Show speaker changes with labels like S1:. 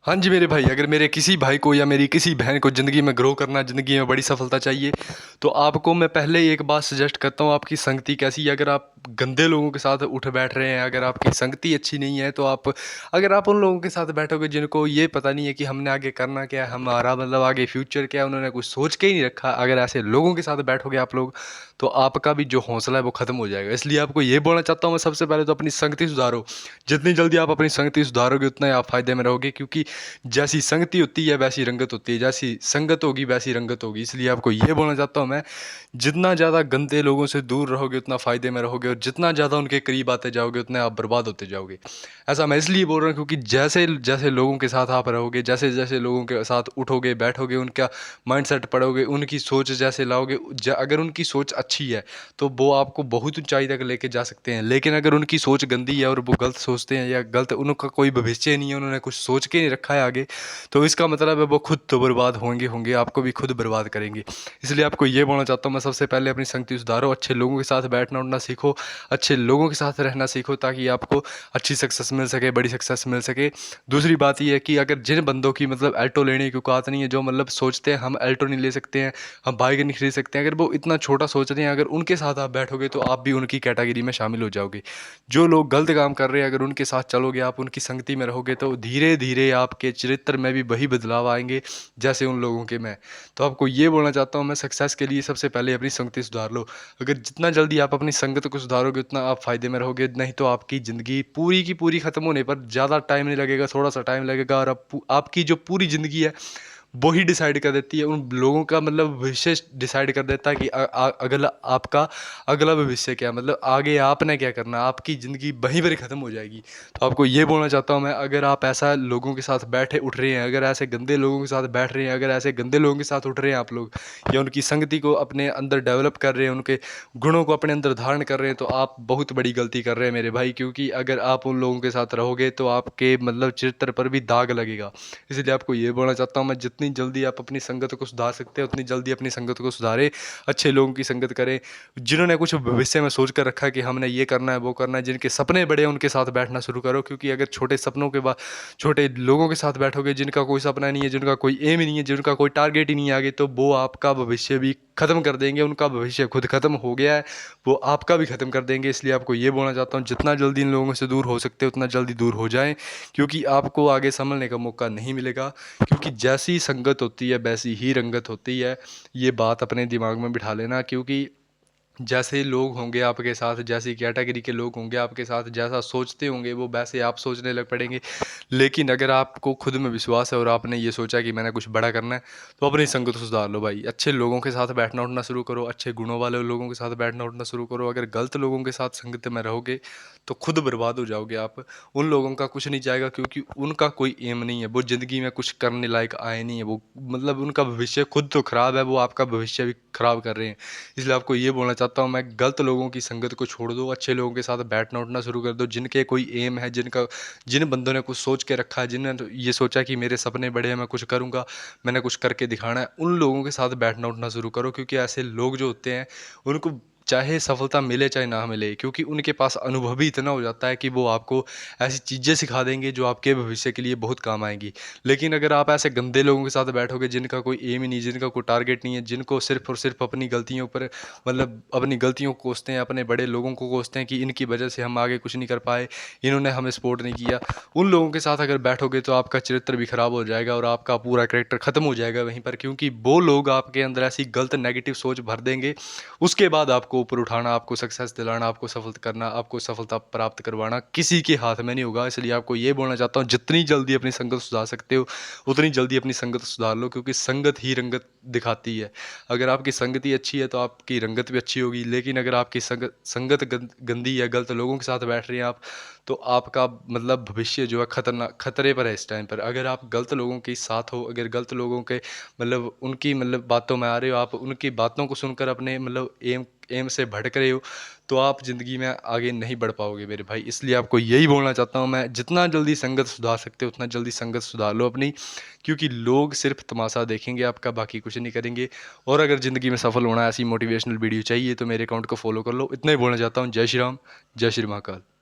S1: हाँ जी मेरे भाई, अगर मेरे किसी भाई को या मेरी किसी बहन को ज़िंदगी में ग्रो करना, ज़िंदगी में बड़ी सफलता चाहिए, तो आपको मैं पहले ही एक बात सजेस्ट करता हूँ, आपकी संगति कैसी है। अगर आप गंदे लोगों के साथ उठ बैठ रहे हैं, अगर आपकी संगति अच्छी नहीं है, तो आप अगर आप उन लोगों के साथ बैठोगे जिनको ये पता नहीं है कि हमने आगे करना क्या है, हमारा मतलब आगे फ्यूचर क्या है, उन्होंने कुछ सोच के ही नहीं रखा, अगर ऐसे लोगों के साथ बैठोगे आप लोग, तो आपका भी जो हौसला है वो ख़त्म हो जाएगा। इसलिए आपको ये बोलना चाहता हूँ मैं, सबसे पहले तो अपनी संगति सुधारो। जितनी जल्दी आप अपनी संगति सुधारोगे उतना ही आप फ़ायदे में रहोगे, क्योंकि जैसी संगति होती है वैसी रंगत होती है, जैसी संगत होगी वैसी रंगत होगी। इसलिए आपको ये बोलना चाहता हूँ मैं, जितना ज़्यादा गंदे लोगों से दूर रहोगे उतना फ़ायदे में रहोगे, और जितना ज़्यादा उनके करीब आते जाओगे उतने आप बर्बाद होते जाओगे। ऐसा मैं इसलिए बोल रहा हूँ क्योंकि जैसे जैसे लोगों के साथ आप रहोगे, जैसे जैसे लोगों के साथ उठोगे बैठोगे, उनका माइंडसेट पढ़ोगे, उनकी सोच जैसे लाओगे, अगर उनकी सोच अच्छी है तो वो आपको बहुत ऊंचाई तक लेके जा सकते हैं। लेकिन अगर उनकी सोच गंदी है और वो गलत सोचते हैं या गलत, उनका कोई भविष्य नहीं है, उन्होंने कुछ सोच के नहीं रखा है आगे, तो इसका मतलब है वो खुद तो बर्बाद होंगे होंगे, आपको भी खुद बर्बाद करेंगे। इसलिए आपको ये बोलना चाहता हूँ मैं, सबसे पहले अपनी संगति सुधारो, अच्छे लोगों के साथ बैठना उठना सीखो, अच्छे लोगों के साथ रहना सीखो, ताकि आपको अच्छी सक्सेस मिल सके, बड़ी सक्सेस मिल सके। दूसरी बात ये है कि अगर जिन बंदों की मतलब अल्टो लेने की औकात नहीं है, जो मतलब सोचते हैं हम अल्टो नहीं ले सकते हैं, हम बाइक नहीं खरीद सकते हैं, अगर वो इतना छोटा सोच रहे हैं, अगर उनके साथ आप बैठोगे तो आप भी उनकी कैटेगरी में शामिल हो जाओगे। जो लोग गलत काम कर रहे हैं, अगर उनके साथ चलोगे, आप उनकी संगति में रहोगे, तो धीरे धीरे आपके चरित्र में भी वही बदलाव आएंगे जैसे उन लोगों के में। तो आपको ये बोलना चाहता हूँ मैं, सक्सेस के लिए सबसे पहले अपनी संगति सुधार लो। अगर जितना जल्दी आप अपनी संगत को सुधारोगे उतना आप फायदे में रहोगे, नहीं तो आपकी ज़िंदगी पूरी की पूरी ख़त्म होने पर ज़्यादा टाइम नहीं लगेगा, थोड़ा सा टाइम लगेगा, और आपकी जो पूरी ज़िंदगी है वो ही डिसाइड कर देती है, उन लोगों का मतलब भविष्य डिसाइड कर देता है कि अगला आपका अगला भविष्य क्या है, मतलब आगे आपने क्या करना, आपकी ज़िंदगी वहीं पर ही ख़त्म हो जाएगी। तो आपको ये बोलना चाहता हूँ मैं, अगर आप ऐसा लोगों के साथ बैठे उठ रहे हैं, अगर ऐसे गंदे लोगों के साथ बैठ रहे हैं, अगर ऐसे गंदे लोगों के साथ उठ रहे हैं आप लोग, या उनकी संगति को अपने अंदर डेवलप कर रहे हैं, उनके गुणों को अपने अंदर धारण कर रहे हैं, तो आप बहुत बड़ी गलती कर रहे हैं मेरे भाई। क्योंकि अगर आप उन लोगों के साथ रहोगे तो आपके मतलब चरित्र पर भी दाग लगेगा। इसलिए आपको ये बोलना चाहता हूँ मैं, जितनी जल्दी आप अपनी संगत को सुधार सकते हैं उतनी जल्दी अपनी संगत को सुधारें, अच्छे लोगों की संगत करें, जिन्होंने कुछ भविष्य में सोच कर रखा है कि हमने ये करना है वो करना है, जिनके सपने बड़े हैं उनके साथ बैठना शुरू करो। क्योंकि अगर छोटे सपनों के बाद छोटे लोगों के साथ बैठोगे, जिनका कोई सपना नहीं है, जिनका कोई एम ही नहीं है, जिनका कोई टारगेट ही नहीं है आगे, तो वो आपका भविष्य भी ख़त्म कर देंगे। उनका भविष्य खुद ख़त्म हो गया है, वो आपका भी ख़त्म कर देंगे। इसलिए आपको ये बोलना चाहता हूँ, जितना जल्दी इन लोगों से दूर हो सकते हो उतना जल्दी दूर हो जाएं, क्योंकि आपको आगे संभलने का मौका नहीं मिलेगा। क्योंकि जैसी संगत होती है वैसी ही रंगत होती है, ये बात अपने दिमाग में बिठा लेना। क्योंकि जैसे लोग होंगे आपके साथ, जैसी कैटेगरी के लोग होंगे आपके साथ, जैसा सोचते होंगे वो वैसे आप सोचने लग पड़ेंगे। लेकिन अगर आपको खुद में विश्वास है और आपने ये सोचा कि मैंने कुछ बड़ा करना है, तो अपनी संगत को सुधार लो भाई, अच्छे लोगों के साथ बैठना उठना शुरू करो, अच्छे गुणों वाले लोगों के साथ बैठना उठना शुरू करो। अगर गलत लोगों के साथ संगत में रहोगे तो खुद बर्बाद हो जाओगे आप। उन लोगों का कुछ नहीं जाएगा, क्योंकि उनका कोई एम नहीं है, वो ज़िंदगी में कुछ करने लायक आए नहीं है, वो मतलब उनका भविष्य खुद तो ख़राब है, वो आपका भविष्य भी ख़राब कर रहे हैं। इसलिए आपको ये बोलना चाहता हूँ मैं, गलत लोगों की संगत को छोड़ दो, अच्छे लोगों के साथ बैठना उठना शुरू कर दो, जिनके कोई एम है, जिन बंदों ने कुछ सोच के रखा है, जिन्होंने ये सोचा कि मेरे सपने बड़े हैं, मैं कुछ करूँगा, मैंने कुछ करके दिखाना है, उन लोगों के साथ बैठना उठना शुरू करो। क्योंकि ऐसे लोग जो होते हैं उनको चाहे सफलता मिले चाहे ना मिले, क्योंकि उनके पास अनुभव ही इतना हो जाता है कि वो आपको ऐसी चीज़ें सिखा देंगे जो आपके भविष्य के लिए बहुत काम आएंगी। लेकिन अगर आप ऐसे गंदे लोगों के साथ बैठोगे, जिनका कोई एम ही नहीं, जिनका कोई टारगेट नहीं है, जिनको सिर्फ और सिर्फ अपनी गलतियों पर मतलब अपनी गलतियों को कोसते हैं, अपने बड़े लोगों को कोसते हैं कि इनकी वजह से हम आगे कुछ नहीं कर पाए, इन्होंने हमें सपोर्ट नहीं किया, उन लोगों के साथ अगर बैठोगे तो आपका चरित्र भी खराब हो जाएगा और आपका पूरा कैरेक्टर खत्म हो जाएगा वहीं पर। क्योंकि वो लोग आपके अंदर ऐसी गलत नेगेटिव सोच भर देंगे, उसके बाद आपको ऊपर उठाना, आपको सक्सेस दिलाना, आपको सफल करना, आपको सफलता प्राप्त करवाना किसी के हाथ में नहीं होगा। इसलिए आपको ये बोलना चाहता हूँ, जितनी जल्दी अपनी संगत सुधार सकते हो उतनी जल्दी अपनी संगत सुधार लो, क्योंकि संगत ही रंगत दिखाती है। अगर आपकी संगत ही अच्छी है तो आपकी रंगत भी अच्छी होगी। लेकिन अगर आपकी संगत गंदी है, गलत लोगों के साथ बैठ रहे हैं आप, तो आपका मतलब भविष्य जो है खतरनाक खतरे पर है इस टाइम पर। अगर आप गलत लोगों के साथ हो, अगर गलत लोगों के मतलब उनकी मतलब बातों में आ रहे हो, आप उनकी बातों को सुनकर अपने मतलब एम एम से भटक रहे हो, तो आप ज़िंदगी में आगे नहीं बढ़ पाओगे मेरे भाई। इसलिए आपको यही बोलना चाहता हूँ मैं, जितना जल्दी संगत सुधार सकते हो उतना जल्दी संगत सुधार लो अपनी। क्योंकि लोग सिर्फ तमाशा देखेंगे आपका, बाकी कुछ नहीं करेंगे। और अगर ज़िंदगी में सफल होना है, ऐसी मोटिवेशनल वीडियो चाहिए तो मेरे अकाउंट को फॉलो कर लो। इतना ही बोलना चाहता हूँ। जय श्री राम, जय श्री महाकाल।